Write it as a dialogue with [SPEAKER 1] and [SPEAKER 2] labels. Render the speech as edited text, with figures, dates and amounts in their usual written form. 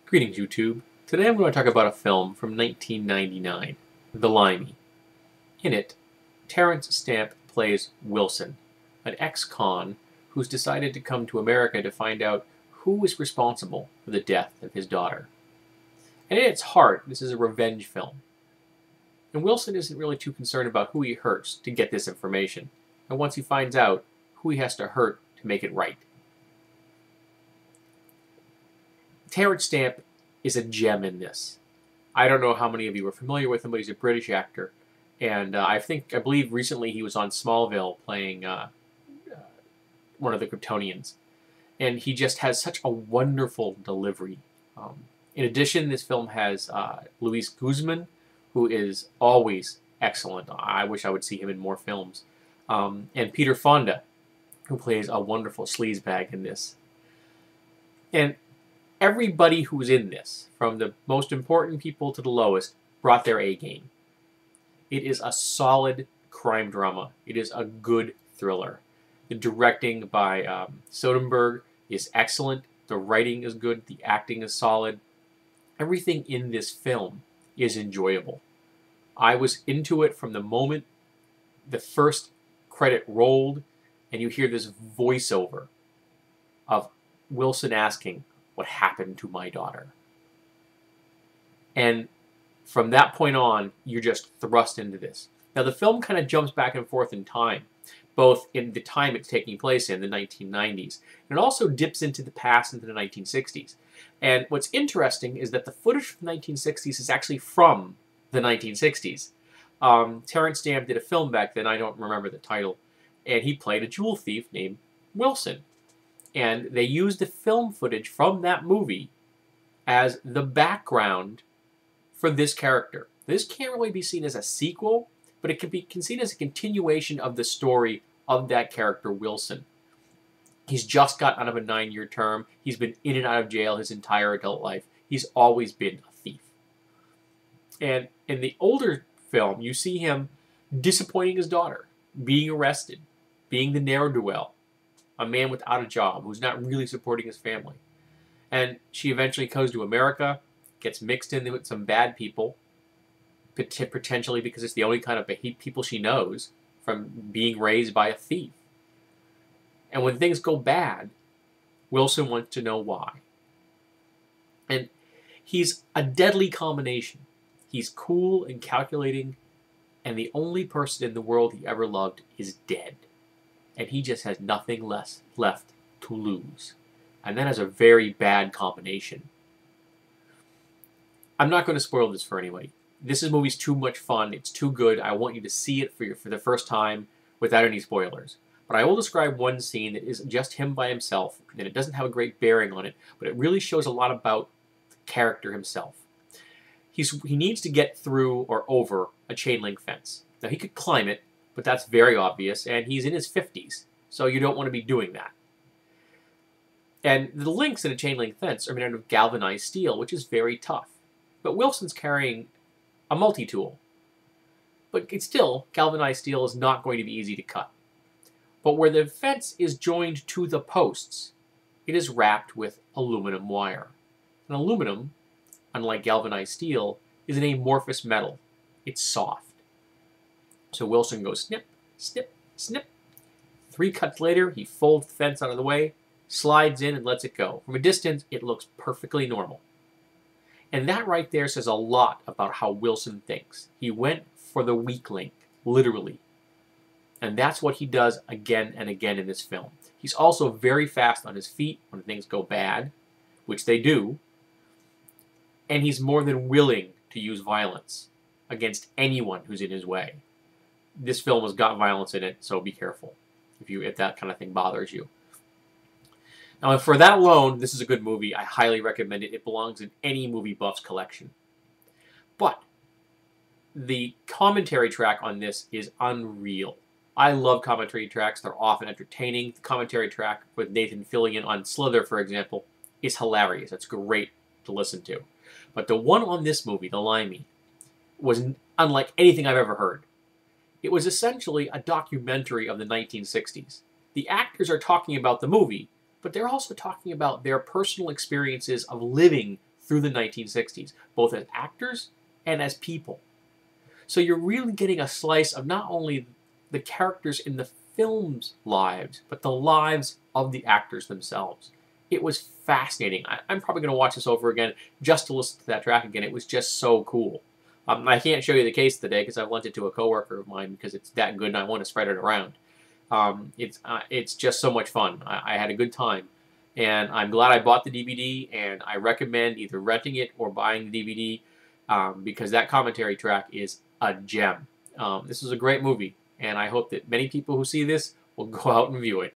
[SPEAKER 1] Greetings, YouTube. Today I'm going to talk about a film from 1999, The Limey. In it, Terence Stamp plays Wilson, an ex-con who's decided to come to America to find out who is responsible for the death of his daughter. And in its heart, this is a revenge film. And Wilson isn't really too concerned about who he hurts to get this information, and once he finds out, who he has to hurt to make it right. Terence Stamp is a gem in this. I don't know how many of you are familiar with him, but he's a British actor. And I believe recently he was on Smallville playing one of the Kryptonians. And he just has such a wonderful delivery. In addition, this film has Guzmán, who is always excellent. I wish I would see him in more films. And Peter Fonda, who plays a wonderful sleazebag in this. And everybody who's in this, from the most important people to the lowest, brought their A game. It is a solid crime drama. It is a good thriller. The directing by Soderbergh is excellent. The writing is good. The acting is solid. Everything in this film is enjoyable. I was into it from the moment the first credit rolled and you hear this voiceover of Wilson asking, "What happened to my daughter?" And from that point on, you're just thrust into this. Now, the film kind of jumps back and forth in time, both in the time it's taking place in, the 1990s, and it also dips into the past, into the 1960s. And what's interesting is that the footage from the 1960s is actually from the 1960s. Terence Stamp did a film back then, I don't remember the title, and he played a jewel thief named Wilson. And they used the film footage from that movie as the background for this character. This can't really be seen as a sequel, but it can be seen as a continuation of the story of that character, Wilson. He's just got out of a 9-year term. He's been in and out of jail his entire adult life. He's always been a thief. And in the older film, you see him disappointing his daughter, being arrested, being the ne'er-do-well, a man without a job who's not really supporting his family. And she eventually goes to America, gets mixed in with some bad people, potentially because it's the only kind of people she knows from being raised by a thief. And when things go bad, Wilson wants to know why. And he's a deadly combination. He's cool and calculating, and the only person in the world he ever loved is dead. And he just has nothing left to lose. And that is a very bad combination. I'm not going to spoil this for anybody. This movie's too much fun. It's too good. I want you to see it for the first time without any spoilers. But I will describe one scene that is just him by himself, and it doesn't have a great bearing on it, but it really shows a lot about the character himself. He needs to get through or over a chain link fence. Now, he could climb it, but that's very obvious, and he's in his 50s, so you don't want to be doing that. And the links in a chain link fence are made out of galvanized steel, which is very tough. But Wilson's carrying a multi-tool. But it's still, galvanized steel is not going to be easy to cut. But where the fence is joined to the posts, it is wrapped with aluminum wire. And aluminum, unlike galvanized steel, is an amorphous metal. It's soft. So Wilson goes snip, snip, snip. 3 cuts later, he folds the fence out of the way, slides in and lets it go. From a distance, it looks perfectly normal. And that right there says a lot about how Wilson thinks. He went for the weak link, literally. And that's what he does again and again in this film. He's also very fast on his feet when things go bad, which they do. And he's more than willing to use violence against anyone who's in his way. This film has got violence in it, so be careful if that kind of thing bothers you. Now, for that alone, this is a good movie. I highly recommend it. It belongs in any movie buff's collection. But the commentary track on this is unreal. I love commentary tracks. They're often entertaining. The commentary track with Nathan Fillion on Slither, for example, is hilarious. It's great to listen to. But the one on this movie, The Limey, was unlike anything I've ever heard. It was essentially a documentary of the 1960s. The actors are talking about the movie, but they're also talking about their personal experiences of living through the 1960s, both as actors and as people. So you're really getting a slice of not only the characters in the film's lives, but the lives of the actors themselves. It was fascinating. I'm probably going to watch this over again just to listen to that track again. It was just so cool. I can't show you the case today because I've lent it to a coworker of mine because it's that good and I want to spread it around. It's just so much fun. I had a good time. And I'm glad I bought the DVD, and I recommend either renting it or buying the DVD because that commentary track is a gem. This is a great movie, and I hope that many people who see this will go out and view it.